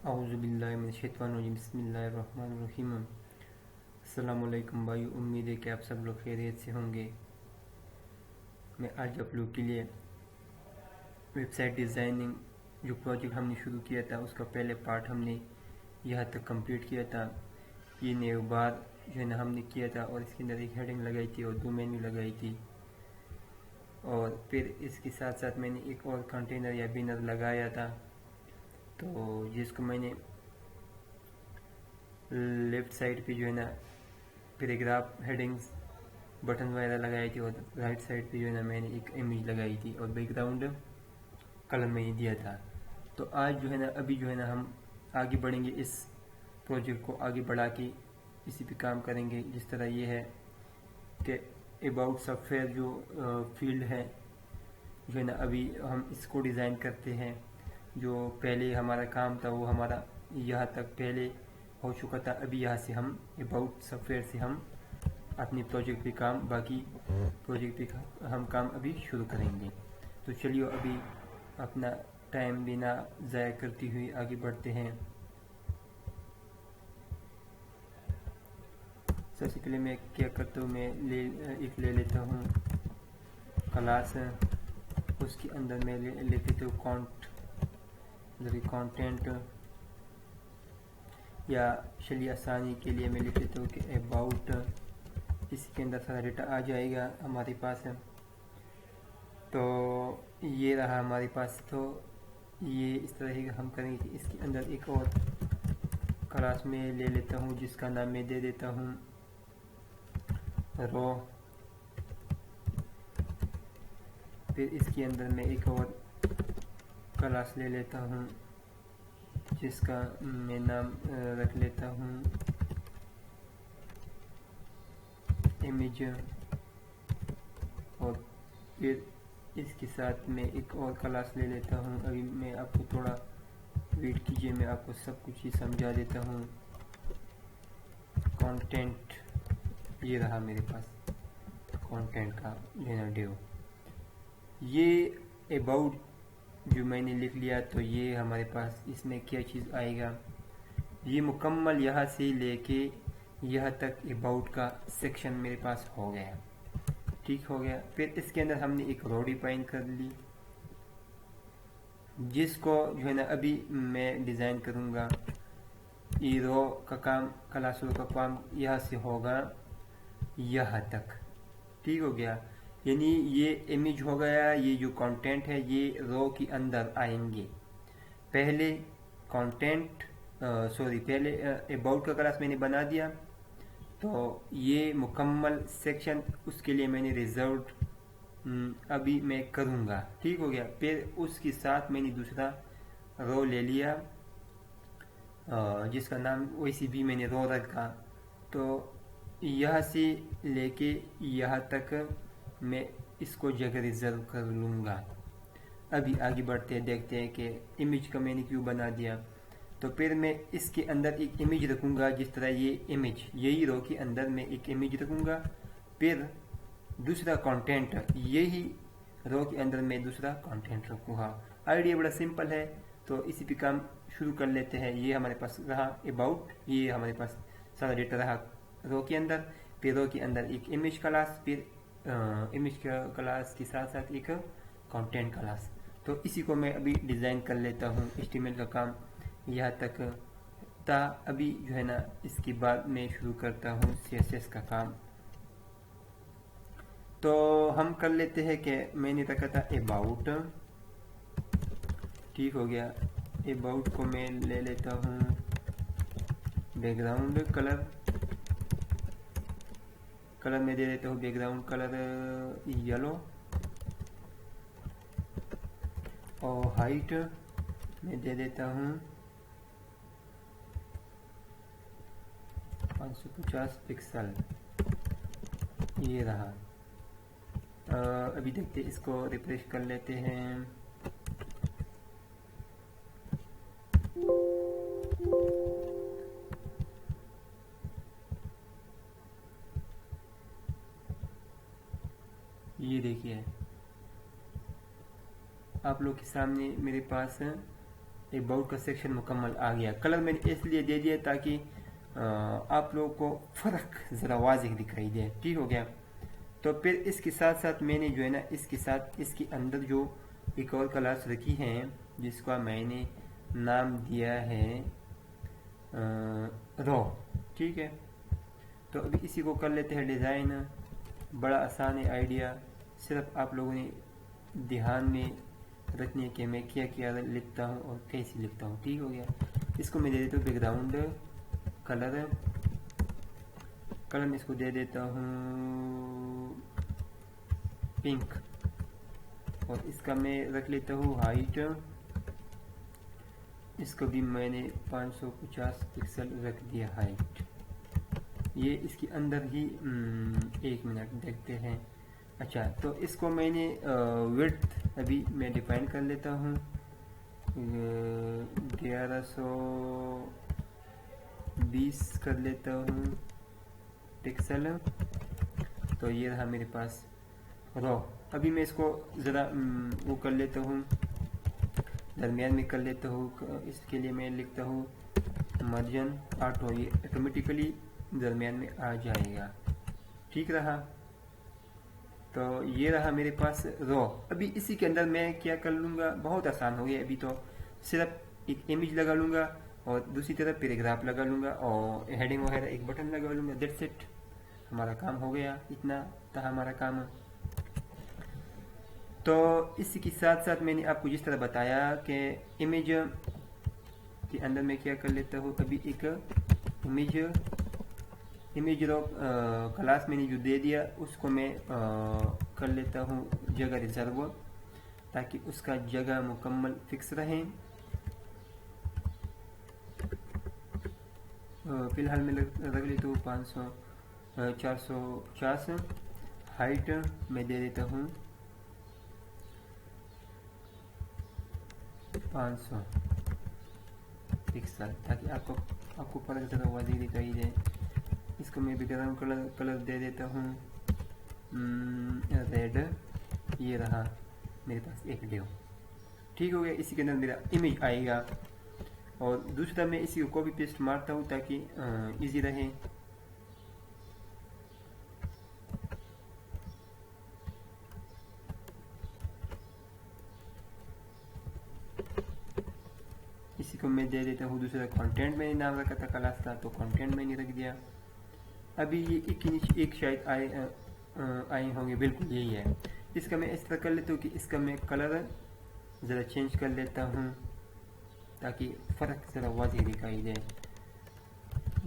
औज़ुबिल्लाहिमिनश्शैतानिर्रजीम बिस्मिल्लाहिर्रहमानिर्रहीम। अस्सलाम वालेकुम भाई, उम्मीद है कि आप सब लोग खैरियत से होंगे। मैं आज आप लोग के लिए वेबसाइट डिज़ाइनिंग जो प्रोजेक्ट हमने शुरू किया था उसका पहले पार्ट हमने यहाँ तक कंप्लीट किया था। ये नेव बार जो है ना हमने किया था और इसके अंदर एक हेडिंग लगाई थी और 2 मेन्यू लगाई थी, और फिर इसके साथ साथ मैंने एक और कंटेनर या बिनर लगाया था, तो जिसको मैंने लेफ़्ट साइड पे जो है ना पैराग्राफ हेडिंग्स बटन वगैरह लगाई थी, और राइट साइड पे जो है ना मैंने एक इमेज लगाई थी और बैकग्राउंड कलर मैंने दिया था। तो आज जो है ना अभी जो है ना हम आगे बढ़ेंगे, इस प्रोजेक्ट को आगे बढ़ा के इसी पे काम करेंगे। जिस तरह ये है कि अबाउट सॉफ्टवेयर जो फील्ड है जो है ना अभी हम इसको डिज़ाइन करते हैं। जो पहले हमारा काम था वो हमारा यहाँ तक पहले हो चुका था। अभी यहाँ से हम अबाउट सॉफ्टवेयर से हम अपनी प्रोजेक्ट पे काम बाकी प्रोजेक्ट पे हम काम अभी शुरू करेंगे। तो चलिए अभी अपना टाइम बिना ज़ाया करते हुए आगे बढ़ते हैं। सबसे पहले मैं क्या करता हूँ, मैं ले लेता हूँ क्लास, उसके अंदर मैं ले लेता हूँ कंटेंट, या चलिए आसानी के लिए मैं लिख लेता हूँ कि अबाउट। इसके अंदर सारा डेटा आ जाएगा हमारे पास। तो ये रहा हमारे पास। तो ये इस तरह से हम करेंगे कि इसके अंदर एक और क्लास में ले लेता हूँ जिसका नाम मैं दे देता हूँ रो। फिर इसके अंदर मैं एक और क्लास ले लेता हूँ जिसका मैं नाम रख लेता हूँ इमेज, और फिर इसके साथ मैं एक और क्लास ले लेता हूँ। अभी मैं आपको थोड़ा वेट कीजिए, मैं आपको सब कुछ ही समझा देता हूँ। कंटेंट ये रहा मेरे पास, कंटेंट का लेना डिव। ये अबाउट जो मैंने लिख लिया, तो ये हमारे पास इसमें क्या चीज़ आएगा, ये मुकम्मल यहाँ से लेके यहाँ तक अबाउट का सेक्शन मेरे पास हो गया। ठीक हो गया। फिर इसके अंदर हमने एक रो डिफाइन कर ली जिसको जो है ना अभी मैं डिज़ाइन करूँगा। ये रो का काम, क्लास रो का काम यहाँ से होगा यहाँ तक। ठीक हो गया। यानी ये इमेज हो गया, ये जो कंटेंट है ये रो के अंदर आएंगे। पहले कंटेंट पहले अबाउट का क्लास मैंने बना दिया, तो ये मुकम्मल सेक्शन उसके लिए मैंने रिजर्व अभी मैं करूँगा। ठीक हो गया। फिर उसके साथ मैंने दूसरा रो ले लिया जिसका नाम वैसे भी मैंने रो रखा। तो यहाँ से लेके यहाँ तक मैं इसको जगह रिजर्व कर लूँगा। अभी आगे बढ़ते हैं, देखते हैं कि इमेज का मैंने क्यों बना दिया। तो फिर मैं इसके अंदर एक इमेज रखूँगा, जिस तरह ये इमेज, यही रो के अंदर मैं एक इमेज रखूँगा। फिर दूसरा कंटेंट, यही रो के अंदर मैं दूसरा कंटेंट रखूँगा। आइडिया बड़ा सिंपल है, तो इसी पे काम शुरू कर लेते हैं। ये हमारे पास रहा अबाउट, ये हमारे पास सारा डेटा रहा रो के अंदर। फिर रो के अंदर एक इमेज क्लास, फिर इमेज क्लास के साथ साथ एक कंटेंट क्लास। तो इसी को मैं अभी डिज़ाइन कर लेता हूँ। HTML का काम यहाँ तक था। अभी जो है ना इसके बाद मैं शुरू करता हूँ CSS का काम। तो हम कर लेते हैं कि मैंने रखा था अबाउट। ठीक हो गया। अबाउट को मैं ले लेता हूँ बैकग्राउंड कलर में दे देता हूँ बैकग्राउंड कलर येलो, और हाइट मैं दे देता हूँ 550 पिक्सल। ये रहा। अभी देखते इसको रिफ्रेश कर लेते हैं। ये देखिए आप लोग के सामने मेरे पास एक बाउट का सेक्शन मुकम्मल आ गया। कलर मैंने इसलिए दे दिया ताकि आप लोगों को फ़र्क ज़रा वाज़िह दिखाई दे। ठीक हो गया। तो फिर इसके साथ साथ मैंने जो है ना इसके साथ इसके अंदर जो एक और क्लास रखी है जिसका मैंने नाम दिया है रो। ठीक है, तो अभी इसी को कर लेते हैं डिज़ाइन। बड़ा आसान है आइडिया, सिर्फ आप लोगों ने ध्यान में रखने के मैं क्या क्या लिखता हूँ और कैसे लिखता हूँ। ठीक हो गया। इसको मैं दे देता हूँ बैकग्राउंड कलर। कलर इसको दे देता हूँ पिंक, और इसका मैं रख लेता हूँ हाइट। इसको भी मैंने 550 पिक्सल रख दिया हाइट। ये इसके अंदर ही 1 मिनट देखते हैं। अच्छा, तो इसको मैंने विड्थ अभी मैं डिफाइन कर लेता हूँ 1120 कर लेता हूँ पिक्सल। तो ये रहा मेरे पास रो। अभी मैं इसको ज़रा वो कर लेता हूँ, दरमियान में कर लेता हूँ। इसके लिए मैं लिखता हूँ मार्जिन 8 हो, ये ऑटोमेटिकली दरमियान में आ जाएगा। ठीक रहा। तो ये रहा मेरे पास रो। अभी इसी के अंदर मैं क्या कर लूँगा, बहुत आसान हो गया। अभी तो सिर्फ एक इमेज लगा लूँगा और दूसरी तरफ पैराग्राफ लगा लूँगा और हेडिंग वगैरह एक बटन लगा लूँगा। दैट्स इट, हमारा काम हो गया। इतना था हमारा काम। तो इसी के साथ साथ मैंने आपको जिस तरह बताया कि इमेज के अंदर मैं क्या कर लेता हूँ, अभी एक इमेज रो क्लास मैंने जो दे दिया उसको मैं कर लेता हूँ जगह रिजर्व, ताकि उसका जगह मुकम्मल फिक्स रहे। फ़िलहाल मैं रख लेता हूँ 450। हाइट मैं दे देता हूँ 500 पिक्सल, ताकि आपको फर्क ज़रा वाज़िह दिखाई दे। इसको मैं बैकग्राउंड कलर दे देता हूँ रेड। ये रहा मेरे पास एक डिव। ठीक हो गया। इसी के अंदर मेरा इमेज आएगा, और दूसरा मैं इसी को कॉपी पेस्ट मारता हूँ ताकि इजी रहे। इसी को मैं दे देता हूँ दूसरा कंटेंट। मैंने नाम रखा था क्लास का, तो कंटेंट मैंने रख दिया। अभी ये एक के नीचे एक शायद आए होंगे, बिल्कुल यही है। इसका मैं इस तरह कर लेता हूँ कि इसका मैं कलर ज़रा चेंज कर लेता हूँ ताकि फ़र्क ज़रा वाज़िह दिखाई दे।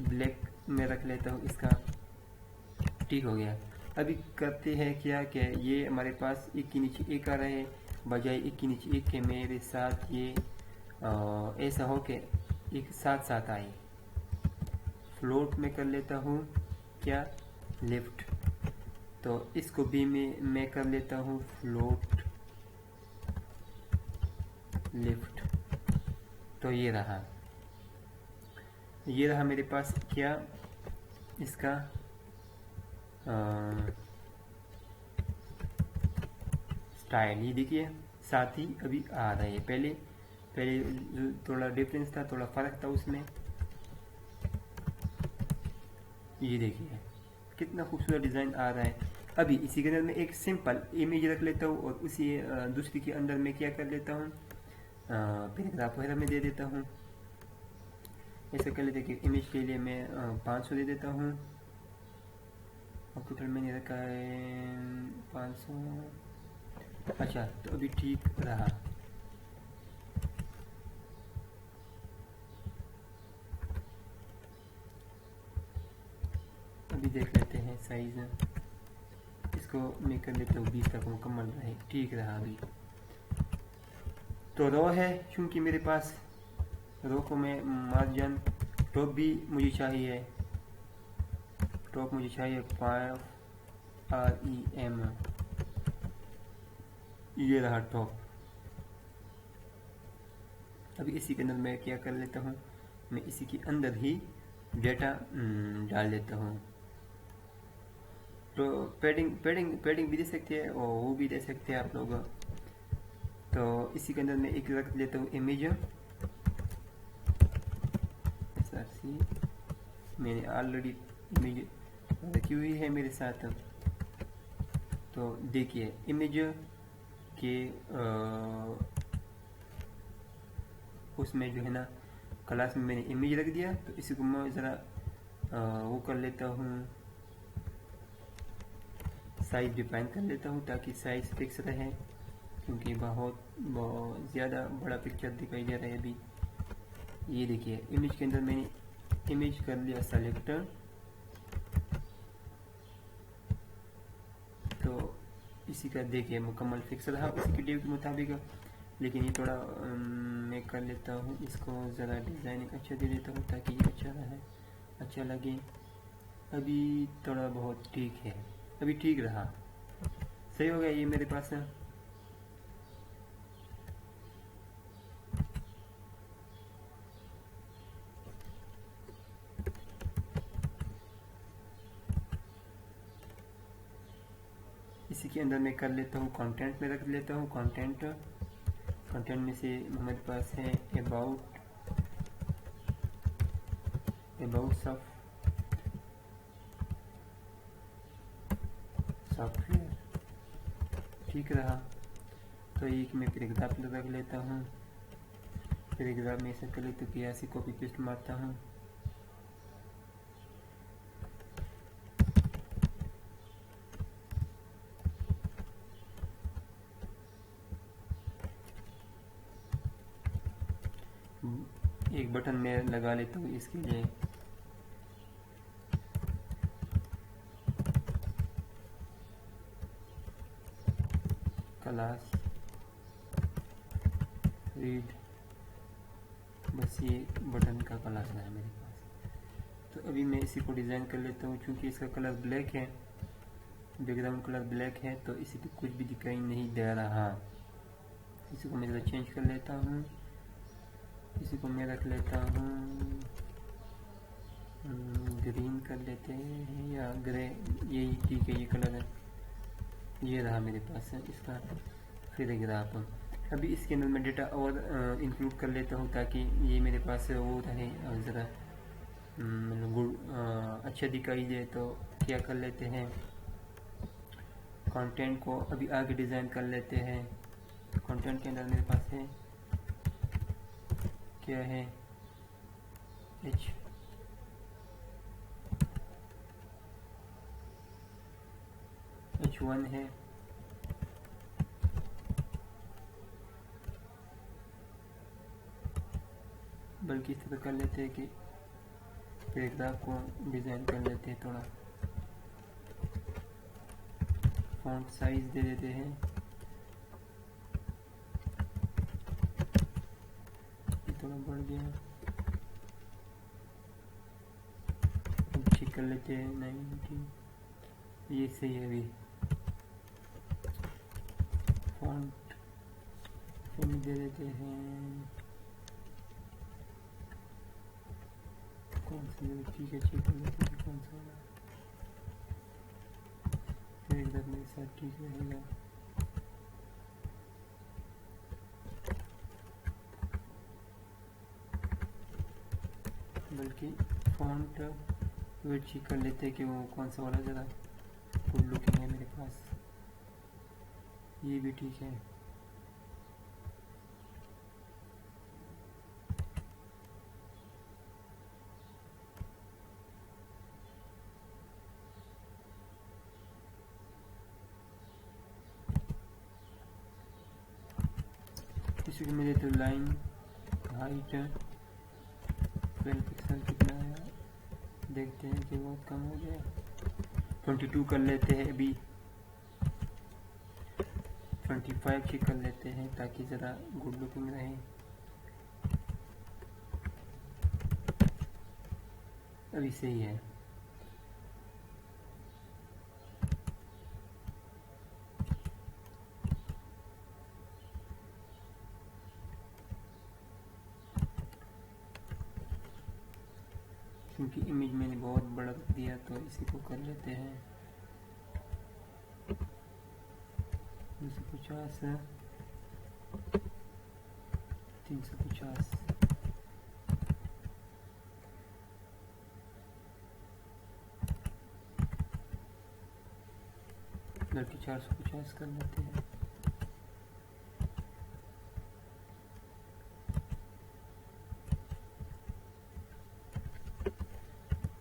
ब्लैक में रख लेता हूँ इसका। ठीक हो गया। अभी करते हैं क्या कि ये हमारे पास एक के नीचे एक आ रहे हैं, बजाय एक के नीचे एक के मेरे साथ ये ऐसा हो कि एक साथ साथ आए। फ्लोट में कर लेता हूँ क्या, लेफ्ट। तो इसको भी मैं कर लेता हूँ फ्लोट लेफ्ट। तो ये रहा मेरे पास क्या इसका स्टाइल। ये देखिए साथ ही अभी आ रहा है। पहले जो थोड़ा डिफरेंस था, थोड़ा फ़र्क था उसमें। ये देखिए कितना खूबसूरत डिज़ाइन आ रहा है। अभी इसी के अंदर मैं एक सिंपल इमेज रख लेता हूँ, और उसी दूसरी के अंदर मैं क्या कर लेता हूँ, पैराग्राफ वगैरह में दे देता हूँ। ऐसा कर लेते हैं कि इमेज के लिए मैं 500 दे देता हूँ, और टोटल मैंने रखा है 500। अच्छा, तो अभी ठीक रहा। अभी देख लेते हैं साइज़। इसको मैं कर लेता हूँ 20 तक मुकम्मल रहे। ठीक रहा। अभी तो रो है, क्योंकि मेरे पास रो को मैं मार्जिन टॉप भी मुझे चाहिए, टॉप मुझे चाहिए 5 REM। ये रहा टॉप। अभी इसी के अंदर मैं क्या कर लेता हूँ, मैं इसी के अंदर ही डेटा डाल देता हूँ। तो पैडिंग भी दे सकते हैं और वो भी दे सकते हैं आप लोग। तो इसी के अंदर मैं एक रख लेता हूँ इमेज। सी मैंने ऑलरेडी इमेज रखी हुई है मेरे साथ। तो देखिए इमेज के उसमें जो है ना क्लास में मैंने इमेज रख दिया। तो इसी को मैं ज़रा वो कर लेता हूँ, साइज डिफाइन कर लेता हूँ ताकि साइज फिक्स रहे, क्योंकि बहुत ज़्यादा बड़ा पिक्चर दिखाई दे रहा है अभी। ये देखिए इमेज के अंदर मैंने इमेज कर लिया सेलेक्टर। तो इसी का देखिए मुकम्मल फिक्स रहा उसी के डिव के मुताबिक। लेकिन ये थोड़ा मैं कर लेता हूँ इसको ज़रा डिज़ाइनिंग अच्छा दे देता हूँ ताकि ये अच्छा रहे, अच्छा लगे। अभी थोड़ा बहुत ठीक है, अभी ठीक रहा, सही हो गया ये मेरे पास। इसी के अंदर मैं कर लेता हूँ कंटेंट में रख लेता हूँ कंटेंट। कंटेंट में से हमारे पास है अबाउट सॉफ्टवेयर, ठीक रहा। तो एक मैं पैराग्राफ रख लेता हूँ। पैराग्राफ में ऐसा कर लेता हूँ कि ऐसी कॉपी पेस्ट मारता हूँ। एक बटन में लगा लेता हूँ इसके लिए, क्लास रीड, बस ये बटन का क्लास है मेरे पास। तो अभी मैं इसी को डिज़ाइन कर लेता हूँ। चूँकि इसका कलर ब्लैक है, बैकग्राउंड कलर ब्लैक है, तो इसी पे कुछ भी दिखाई नहीं दे रहा। इसी को मैं ज़रा चेंज कर लेता हूँ। इसी को मैं रख लेता हूँ ग्रीन कर लेते हैं या ग्रे, यही ठीक है, ये कलर है। ये रहा मेरे पास है इसका पैराग्राफ। अभी इसके अंदर मैं डेटा और इंक्लूड कर लेता हूँ ताकि ये मेरे पास वो रहे ज़रा मतलब अच्छा दिखाई दे। तो क्या कर लेते हैं, कंटेंट को अभी आगे डिज़ाइन कर लेते हैं। कंटेंट के अंदर मेरे पास है क्या है, H1 है, बल्कि इस तरह कर लेते हैं कि पैराग्राफ को डिज़ाइन कर लेते हैं। थोड़ा फॉन्ट साइज दे देते हैं, ये थोड़ा बढ़ गया, ठीक कर लेते हैं। नहीं ठीक, ये सही है। अभी फॉन्ट दे देते हैं, कौन सा ठीक है, चेक कर लेते हैं कौन सा पैराग्राफ मेरे साथ ठीक रहेगा। बल्कि फॉन्ट वेट चेक कर लेते हैं कि वो कौन सा वाला ज़रा गुड लुकिंग है मेरे पास। ये भी ठीक है। इसी को मेरे तो लाइन हाइट 12 पिक्सल कितना है, देखते हैं कि बहुत कम हो गया, 22 कर लेते हैं। अभी 25 चेक कर लेते हैं ताकि ज़रा गुड लुकिंग रहे। अभी सही है। क्योंकि इमेज मैंने बहुत बड़ा रख दिया, तो इसी को कर लेते हैं 250 350। बदल के 450 कर लेते हैं।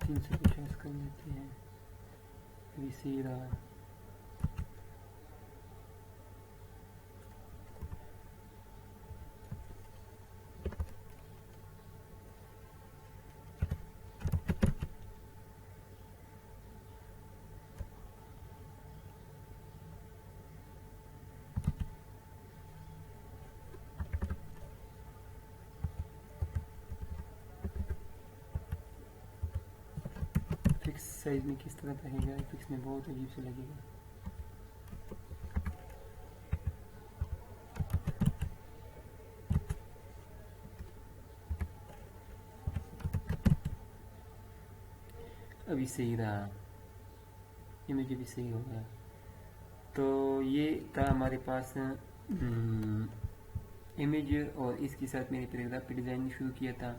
तीन सौ 50 कर लेते हैं। अभी सही रहा। फिक्स साइज में किस तरह रहेगा, फिक्स में बहुत अजीब से लगेगा। अभी सही रहा, इमेज भी सही हो गया। तो ये था हमारे पास इमेज, और इसके साथ मैंने पैराग्राफ पे डिज़ाइन शुरू किया था।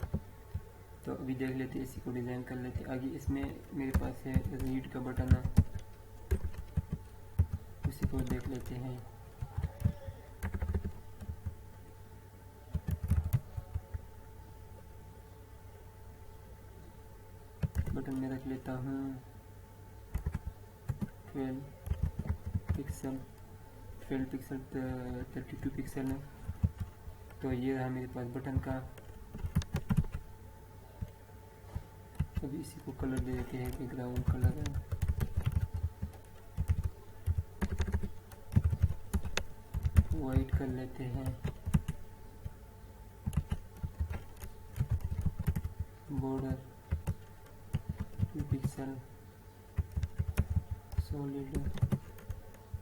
तो अभी देख लेते हैं, इसी को डिज़ाइन कर लेते हैं आगे। इसमें मेरे पास है रीड का बटन, उसी को देख लेते हैं। बटन में रख लेता हूँ 12 पिक्सल 32 पिक्सल है। तो ये रहा मेरे पास बटन का। अभी इसी को कलर दे देते हैं, बैकग्राउंड कलर है, वाइट कर लेते हैं। बॉर्डर 2 पिक्सल, सॉलिड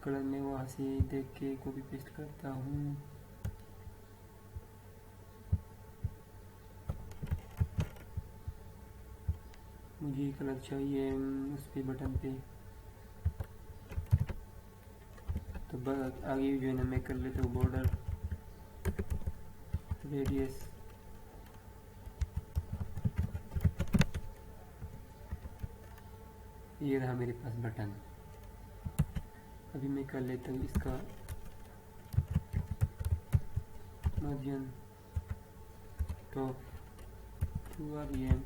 कलर में वहाँ से देख के कॉपी पेस्ट करता हूँ। मुझे कलर चाहिए उस पे बटन पे। तो आगे जो है ना मैं कर लेता हूँ बॉर्डर रेडियस ये रहा मेरे पास बटन। अभी मैं कर लेता हूँ इसका मार्जिन टॉप 2 REM,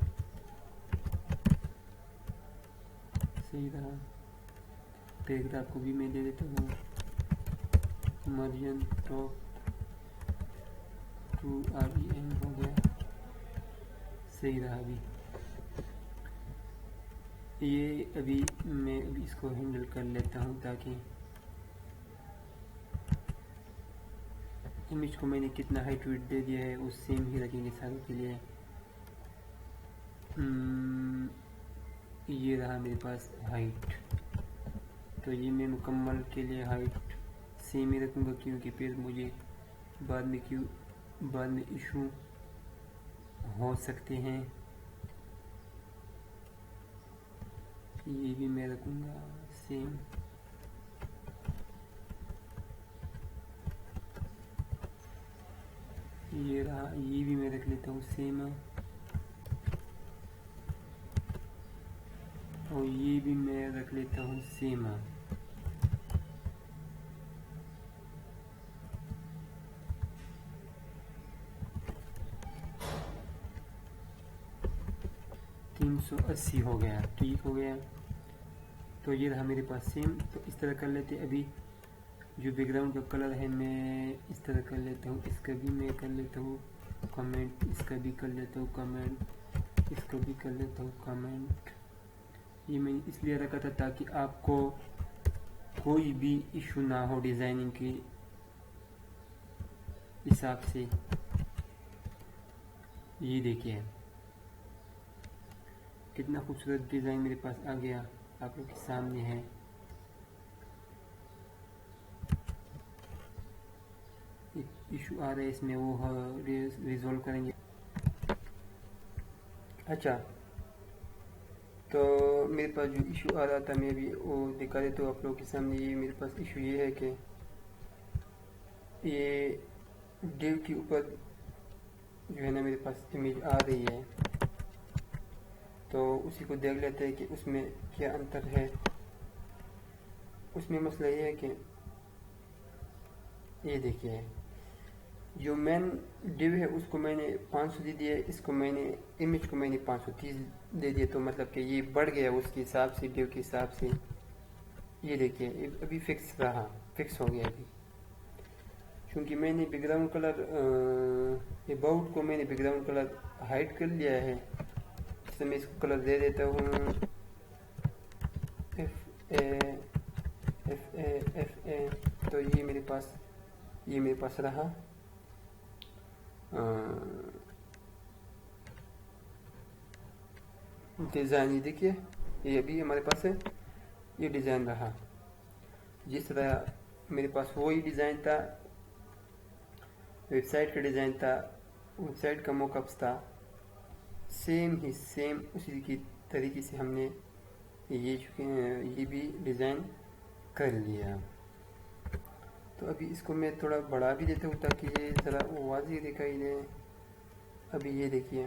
सही रहा। पैराग्राफ को भी मैं दे देता हूँ मार्जिन टॉप 2 REM हो गया, सही रहा। अभी मैं इसको हैंडल कर लेता हूँ ताकि इमेज को मैंने कितना हाइट वेट दे दिया है वो सेम ही रखेंगे सारों के लिए। ये रहा मेरे पास हाइट। तो ये मैं मुकम्मल के लिए हाइट सेम ही रखूँगा, क्योंकि फिर मुझे बाद में इशू हो सकते हैं। ये भी मैं रखूँगा सेम। ये रहा, ये भी मैं रख लेता हूँ सेम, और ये भी मैं रख लेता हूँ सेम। $380 हो गया, ठीक हो गया। तो ये रहा मेरे पास सेम। तो इस तरह कर लेते। अभी जो बैकग्राउंड का कलर है मैं इस तरह कर लेता हूँ। इसका भी मैं कर लेता हूँ कमेंट, इसका भी कर लेता हूँ कमेंट, इसका भी कर लेता हूँ कमेंट। ये मैंने इसलिए रखा था ताकि आपको कोई भी इशू ना हो डिज़ाइनिंग के हिसाब से। ये देखिए कितना खूबसूरत डिज़ाइन मेरे पास आ गया, आप लोग के सामने है। एक इशू आ रहा है इसमें, वो रिजॉल्व करेंगे। अच्छा, तो मेरे पास जो इशू आ रहा था मैं भी वो दिखा देता हूँ आप लोगों के सामने। ये मेरे पास इशू ये है कि ये डिव के ऊपर जो है ना मेरे पास इमेज आ रही है। तो उसी को देख लेते हैं कि उसमें क्या अंतर है। उसमें मसला ये है कि ये देखिए, जो मेन डिव है उसको मैंने 500 दे दिया, इसको मैंने इमेज को मैंने 530 दे दिया, तो मतलब कि ये बढ़ गया उसके हिसाब से, डिव के हिसाब से। ये देखिए अभी फिक्स रहा, फिक्स हो गया अभी, क्योंकि मैंने बैकग्राउंड कलर अबाउट को मैंने बैकग्राउंड कलर हाइड कर लिया है। इससे मैं इसको कलर दे देता हूँ एफ ए। तो ये मेरे पास रहा डिज़ाइन। ये देखिए ये अभी हमारे पास है, ये डिज़ाइन रहा। जिस तरह मेरे पास वही डिज़ाइन था, वेबसाइट का डिज़ाइन था, वेबसाइट का मॉकअप्स था, सेम उसी की तरीके से हमने ये भी डिज़ाइन कर लिया। तो अभी इसको मैं थोड़ा बढ़ा भी देता हूँ ताकि ये ज़रा वाज़ेह दिखाई दे। अभी ये देखिए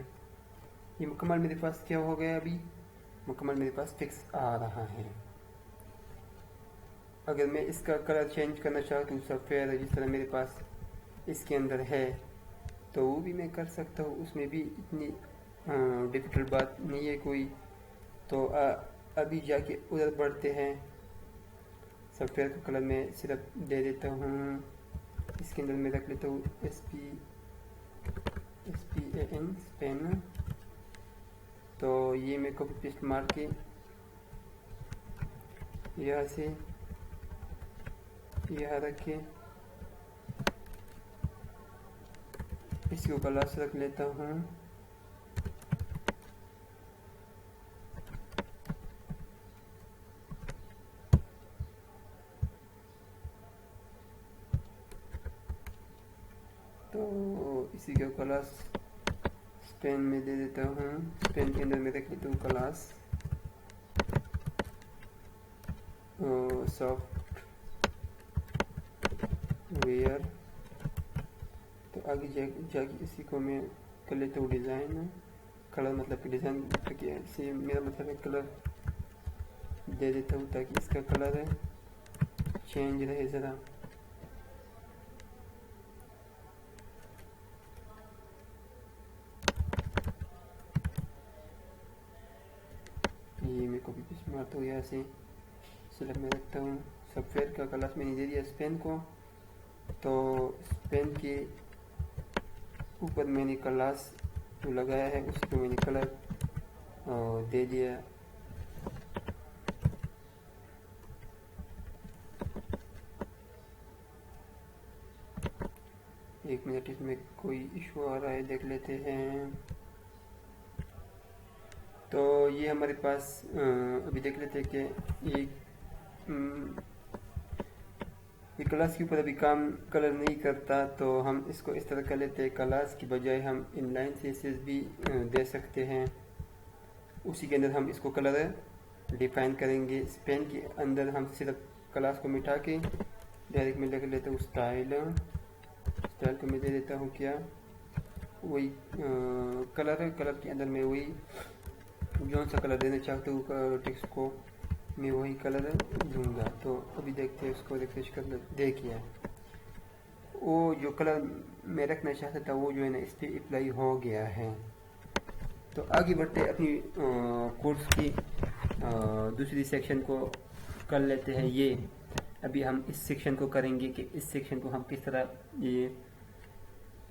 ये मुकम्मल मेरे पास क्या हो गया, अभी मुकम्मल मेरे पास फिक्स आ रहा है। अगर मैं इसका कलर चेंज करना चाहता हूँ सफ़ेद, जिस तरह मेरे पास इसके अंदर है, तो वो भी मैं कर सकता हूँ, उसमें भी इतनी डिफ़िकल्ट बात नहीं है कोई। तो अभी जाके उधर बढ़ते हैं। सॉफ्टवेयर का कलर मैं सिर्फ दे देता हूँ, इसके अंदर मैं रख लेता हूँ SPAN स्पेन। तो ये मैं कॉपी पेस्ट मार के यहाँ से यहाँ रख के इसको कलर से रख लेता हूँ। तो इसी का क्लास स्पेन में दे देता हूँ। स्पेन के अंदर मैं रख लेता हूँ क्लास सॉफ्टवेयर। तो आगे जाके इसी को मैं कर लेता हूँ डिज़ाइन, कलर मतलब कि डिज़ाइन से मेरा मतलब है कलर दे देता हूँ ताकि इसका कलर चेंज रहे ज़रा। ये मैं कॉपी पेस्ट मारता हूँ, यहाँ से सिलेक्ट में रखता हूँ। सॉफ्टवेयर का क्लास मैंने दे दिया स्पेन को, तो स्पेन के ऊपर मैंने क्लास जो लगाया है उसको मैंने कलर दे दिया। एक मिनट, इसमें कोई इशू आ रहा है, देख लेते हैं। तो ये हमारे पास अभी देख लेते हैं कि ये क्लास के ऊपर अभी काम कलर नहीं करता, तो हम इसको इस तरह कर लेते हैं। क्लास की बजाय हम इनलाइन सेसेस भी दे सकते हैं, उसी के अंदर हम इसको कलर डिफाइन करेंगे। स्पेन के अंदर हम सिर्फ क्लास को मिटा के डायरेक्ट में लगा लेते हूँ स्टाइल को मैं दे देता हूँ क्या, वही कलर के अंदर मैं वही जो सा कलर देना चाहता हूँ टेक्स्ट को, मैं वही कलर दूंगा। तो अभी देखते हैं, उसको रिफ्रेश कर देखिए, वो जो कलर मैं रखना चाहता था वो जो है ना इस पर अप्लाई हो गया है। तो आगे बढ़ते अपनी कोर्स की दूसरी सेक्शन को कर लेते हैं। ये अभी हम इस सेक्शन को करेंगे कि इस सेक्शन को हम किस तरह ये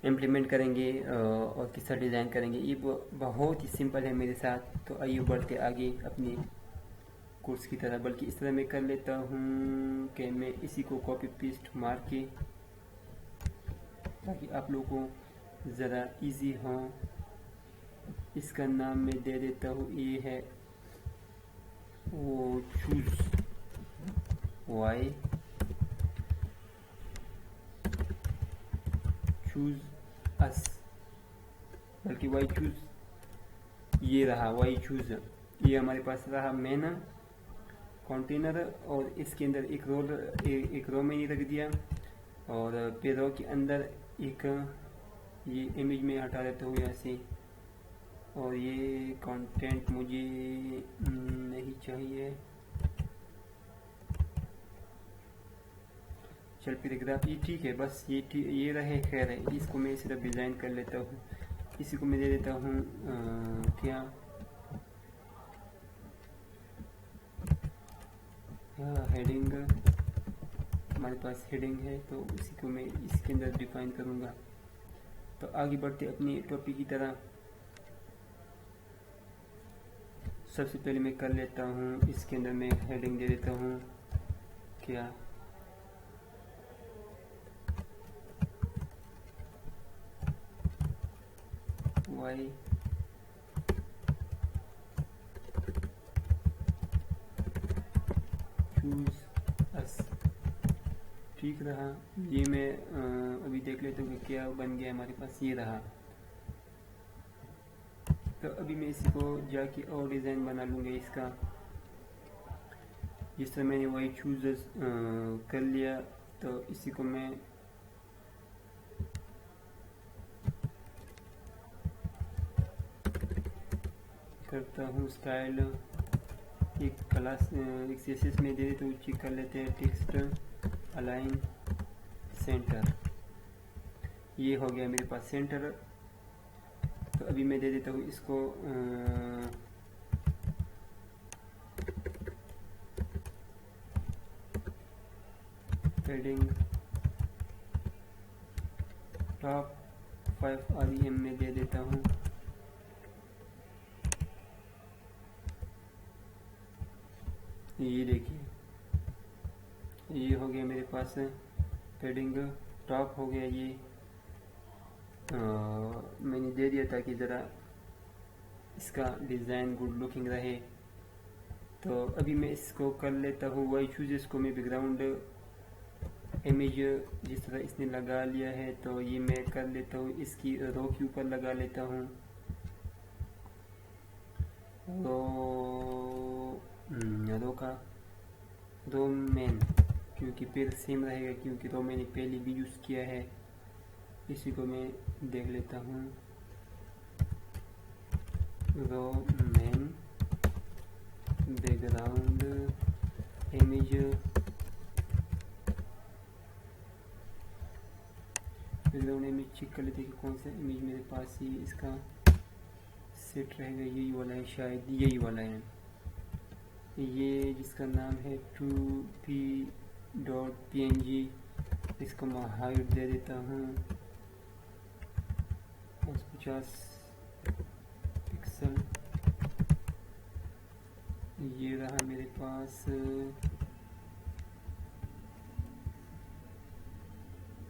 इम्प्लीमेंट करेंगे और किस तरह डिज़ाइन करेंगे। ये बहुत ही सिंपल है मेरे साथ। तो आइए बढ़ते आगे अपनी कोर्स की तरह, बल्कि इस तरह मैं कर लेता हूँ कि मैं इसी को कॉपी पेस्ट मार के, ताकि आप लोगों को ज़रा इजी हो। इसका नाम मैं दे देता हूँ, ये है वो चूज अस, बल्कि वाई चूज ये रहा, वाई चूज ये हमारे पास रहा मेन कंटेनर, और इसके अंदर एक रो में रख दिया, और फिर रो के अंदर एक ये इमेज में हटा देता हूँ यहाँ से, और ये कंटेंट मुझे नहीं चाहिए। चल पैराग्राफ ये ठीक है, बस ये रहे, खैर है। इसको मैं सिर्फ डिज़ाइन कर लेता हूँ। इसी को मैं दे देता हूँ क्या हेडिंग। हमारे पास हेडिंग है तो इसी को मैं इसके अंदर डिफाइन करूँगा। तो आगे बढ़ते अपनी टॉपिक की तरह। सबसे पहले मैं कर लेता हूँ, इसके अंदर मैं हेडिंग दे देता हूँ क्या वाई चूज अस। ठीक रहा। ये मैं अभी देख लेता हूँ कि क्या बन गया हमारे पास, ये रहा। तो अभी मैं इसी को जाके और डिज़ाइन बना लूँगा इसका। जिस तरह मैंने वाई चूज कर लिया, तो इसी को मैं करता हूँ स्टाइल। एक क्लास एक CSS में दे देते हुए चेक कर लेते हैं, टेक्स्ट अलाइन सेंटर। ये हो गया मेरे पास सेंटर। तो अभी मैं दे देता हूँ इसको हेडिंग टॉप 5 REM में दे देता हूँ। ये देखिए, ये हो गया मेरे पास हेडिंग टॉप हो गया। ये मैंने दे दिया ताकि ज़रा इसका डिज़ाइन गुड लुकिंग रहे। तो अभी मैं इसको कर लेता हूँ वाई चूज। इसको मैं बैकग्राउंड इमेज जिस तरह इसने लगा लिया है, तो ये मैं कर लेता हूँ, इसकी रो के ऊपर लगा लेता हूँ। रो का रो मैन, क्योंकि फिर सेम रहेगा, क्योंकि रो मैंने पहले भी यूज़ किया है। इसी को मैं देख लेता हूँ, Roman background image. Background image check कर लेते हैं कि कौन सा इमेज मेरे पास ही इसका सेट रहेगा। यही वाला है, शायद यही वाला है। ये जिसका नाम है 2p.png। इसको मैं हाइट दे देता हूँ 50 पिक्सल। ये रहा मेरे पास,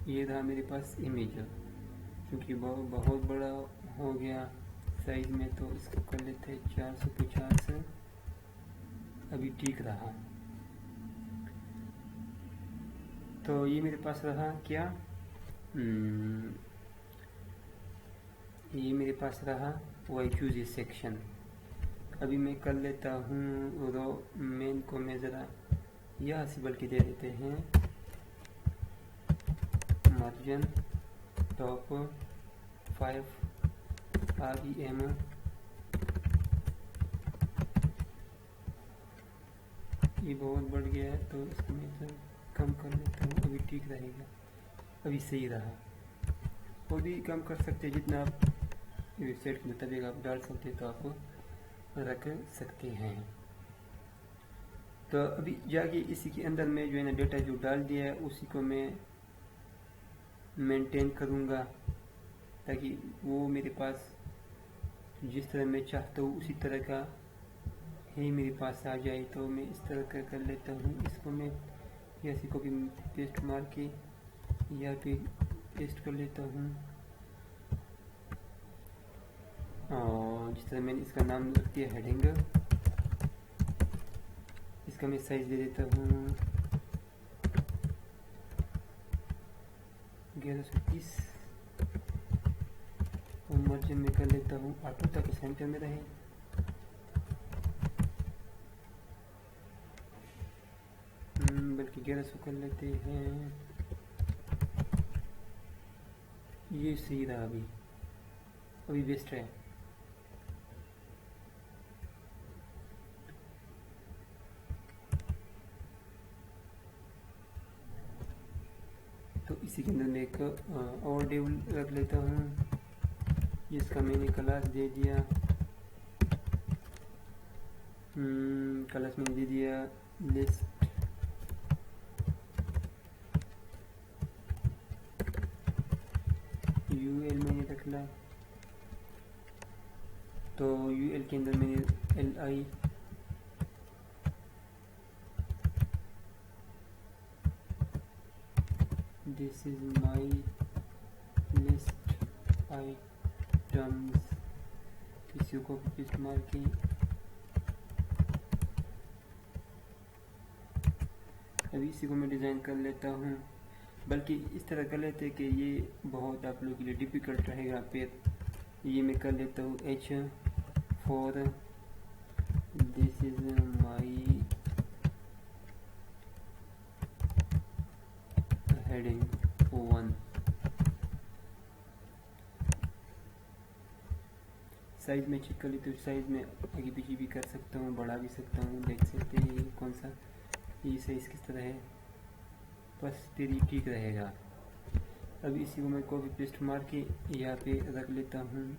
ये रहा मेरे पास इमेज। क्योंकि बहुत बड़ा हो गया साइज में, तो इसको कर लेते हैं 450। अभी ठीक रहा। तो ये मेरे पास रहा क्या, ये मेरे पास रहा वाई चूज सेक्शन। अभी मैं कर लेता हूँ रो मेन को मैं ज़रा यहाँ से बल्कि दे देते हैं मार्जिन टॉप 5 REM। ये बहुत बढ़ गया है, तो इसको मैं तो कम कर लेता हूँ। अभी ठीक रहेगा, अभी सही रहा। वो भी कम कर सकते हैं, जितना आप वेबसाइट के मुताबिक आप डाल सकते हैं तो आप रख सकते हैं। तो अभी जाके इसी के अंदर में जो है ना डेटा जो डाल दिया है, उसी को मैं मेंटेन करूँगा, ताकि वो मेरे पास जिस तरह मैं चाहता हूँ उसी तरह का ही मेरे पास आ जाए। तो मैं इस तरह का कर लेता हूँ। इसको मैं ऐसे को भी पेस्ट मार के या फिर पेस्ट कर लेता हूँ। और जिस तरह मैंने इसका नाम रख दिया हेडिंग, इसका मैं साइज दे देता हूँ 1130 और मार्जिन में कर लेता हूँ 8 ताकि सेंटर में रहे। बल्कि 1100 कर लेते हैं। ये सही रहा, अभी बेस्ट है। इसी के अंदर मैं एक और टेबल रख लेता हूँ जिसका मैंने क्लास दे दिया, क्लास मैंने दे दिया लिस्ट यूएल मैंने रख ला। तो यूएल के अंदर मैंने L I this is my list items, किसी को पेस्ट मार के अभी इसी को मैं डिज़ाइन कर लेता हूँ। बल्कि इस तरह कर लेते कि ये बहुत आप लोगों के लिए डिफ़िकल्ट रहेगा। फिर ये मैं कर लेता हूँ H for this is my heading 1। Size में चेक कर लेते हूँ, साइज़ में आगे पीछे भी कर सकता हूँ, बढ़ा भी सकता हूँ। देख सकते हैं ये कौन सा, ये साइज़ किस तरह है, बस फिर ये ठीक रहेगा। अब इसी को मैं कॉपी पेस्ट मार के यहाँ पे रख लेता हूँ।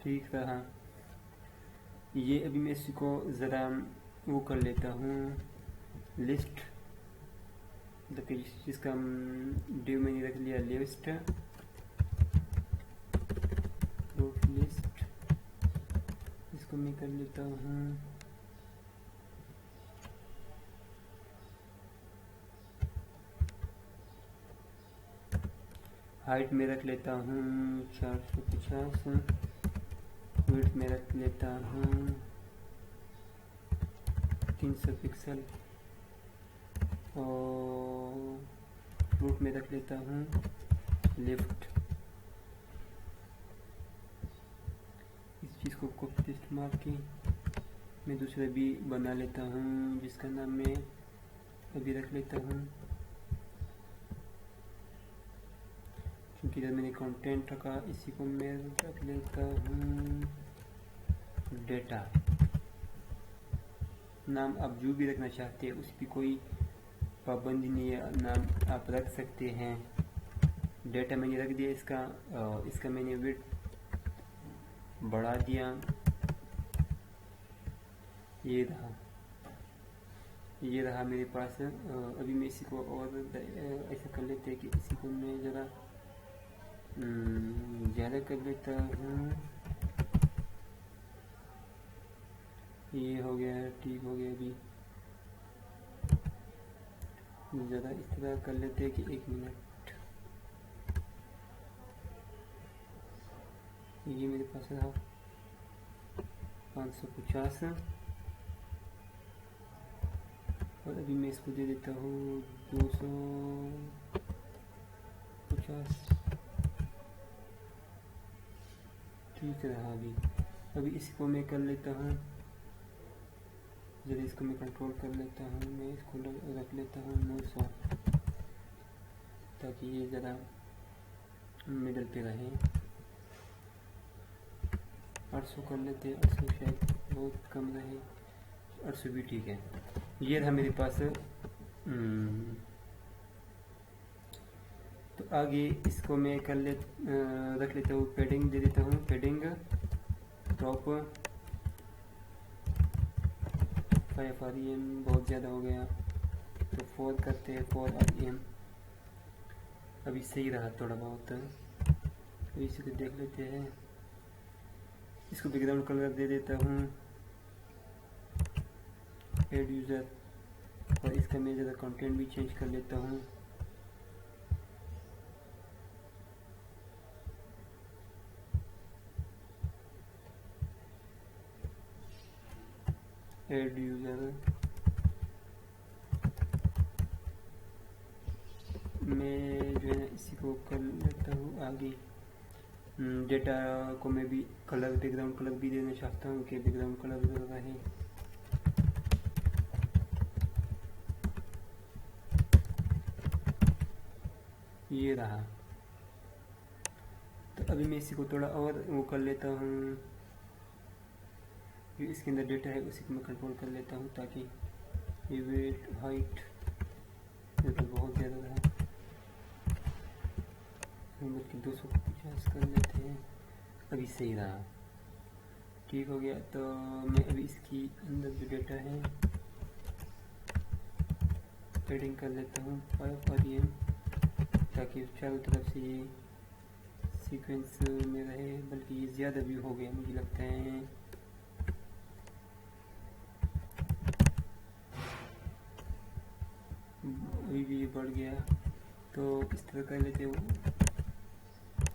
ठीक रहा। ये अभी मैं इसी को ज़रा वो कर लेता हूँ, लिस्ट जिसका डिव मैंने रख लिया लिस्ट, लिस्ट इसको मैं कर लेता हूँ हाइट में रख लेता हूँ 450, विड्थ में रख लेता हूँ 300 पिक्सल और फ्रूट में रख लेता हूँ लेफ्ट। इस चीज़ को कॉपी पेस्ट मार के मैं दूसरा भी बना लेता हूँ जिसका नाम मैं अभी रख लेता हूँ, क्योंकि जब मैंने कंटेंट रखा। इसी को मैं रख लेता हूँ डेटा। नाम आप जो भी रखना चाहते हैं उस पर कोई पाबंदी नहीं है, नाम आप रख सकते हैं। डेटा मैंने रख दिया इसका मैंने विड्थ बढ़ा दिया, ये रहा मेरे पास। अभी मैं इसी को और ऐसा कर लेते हैं कि इसी को मैं ज़रा ज़्यादा कर लेता हूँ। ये हो गया, ठीक हो गया। अभी ज़रा इस तरह कर लेते हैं कि 1 मिनट। ये मेरे पास रहा 550 और अभी मैं इसको दे देता हूँ 250। ठीक रहा। अभी इसको मैं कर लेता हूँ, जरा इसको मैं कंट्रोल कर लेता हूँ। मैं इसको रख लेता हूँ 900 ताकि ये ज़रा मिडल पे रहे। 800 कर लेते, 800 शायद बहुत कम रहे, 800 भी ठीक है। ये रहा मेरे पास। तो आगे इसको मैं कर रख लेता हूँ, पैडिंग दे देता हूँ, पैडिंग टॉप 5 REM बहुत ज़्यादा हो गया तो 4 करते हैं, 4 REM। अभी सही रहा थोड़ा बहुत। तो इसी को देख लेते हैं। इसको बैकग्राउंड कलर दे देता हूँ एड यूज़र, और इसका मैं ज़रा कंटेंट भी चेंज कर लेता हूँ। एड यूज़र मैं जो है इसी को कर लेता हूँ आगे। डेटा को मैं भी कलर, बैकग्राउंड कलर भी देना चाहता हूँ कि बैकग्राउंड कलर रहे। ये रहा। तो अभी मैं इसी को थोड़ा और वो कर लेता हूँ, जो इसके अंदर डेटा है उसी को मैं कंट्रोल कर लेता हूँ, ताकि ये वेट हाइट तो बहुत ज़्यादा रहा, बल्कि 250 कर लेते हैं। अभी सही रहा, ठीक हो गया। तो मैं अभी इसकी अंदर जो डेटा है एडिंग कर लेता हूँ 5 REM, ताकि चारों तरफ से ये सीक्वेंस में रहे, बल्कि ये ज़्यादा भी हो गया मुझे लगता है। अभी भी ये बढ़ गया, तो इस तरह कर लेते हो,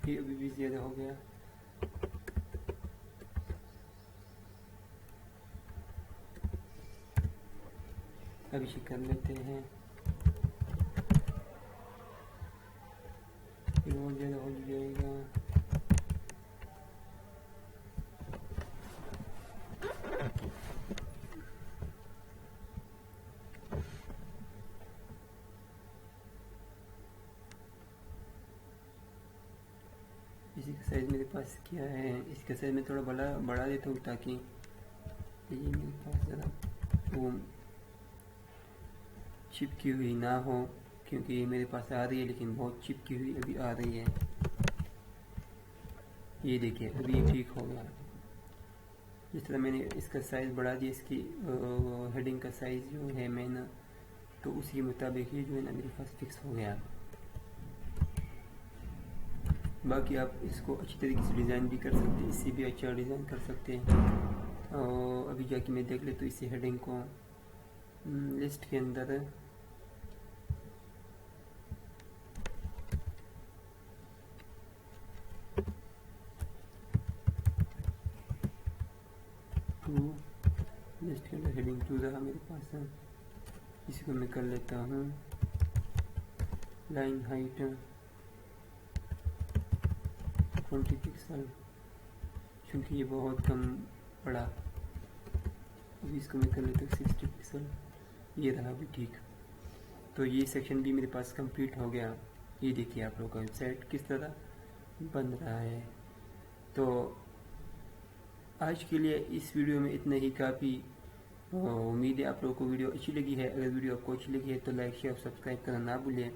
ये अभी भी ज़्यादा हो गया। अभी चेक कर लेते हैं, ये बहुत ज़्यादा हो जाएगा। इसी का साइज़ मेरे पास क्या है, इसका साइज़ मैं थोड़ा बढ़ा देता हूँ, ताकि ये मेरे पास ज़रा वो चिपकी हुई ना हो, क्योंकि ये मेरे पास आ रही है लेकिन बहुत चिपकी हुई अभी आ रही है। ये देखिए अभी ये ठीक हो गया। जिस तरह मैंने इसका साइज़ बढ़ा दिया, इसकी हेडिंग का साइज़ जो है मैंने, तो उसी के मुताबिक ये जो है ना मेरे पास फिक्स हो गया। बाकी आप इसको अच्छी तरीके से डिज़ाइन भी कर सकते हैं, इससे भी अच्छा डिज़ाइन कर सकते हैं। और अभी जाके मैं देख लेता हूँ इसी हेडिंग को लिस्ट के अंदर लिस्ट के अंदर हेडिंग 2 रहा मेरे पास है। इसी को मैं कर लेता हूँ लाइन हाइट 20 पिक्सल, क्योंकि ये बहुत कम पड़ा। अभी इसको मैं कर लेता हूँ 60 पिक्सल, ये रहा भी ठीक। तो ये सेक्शन भी मेरे पास कंप्लीट हो गया। ये देखिए आप लोग का वेबसाइट किस तरह बन रहा है। तो आज के लिए इस वीडियो में इतना ही काफ़ी। उम्मीद है आप लोगों को वीडियो अच्छी लगी है। अगर वीडियो आपको अच्छी लगी है तो लाइक शेयर सब्सक्राइब करना ना भूलें,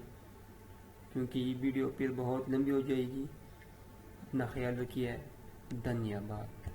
क्योंकि ये वीडियो फिर बहुत लंबी हो जाएगी। अपना ख्याल रखिए, धन्यवाद।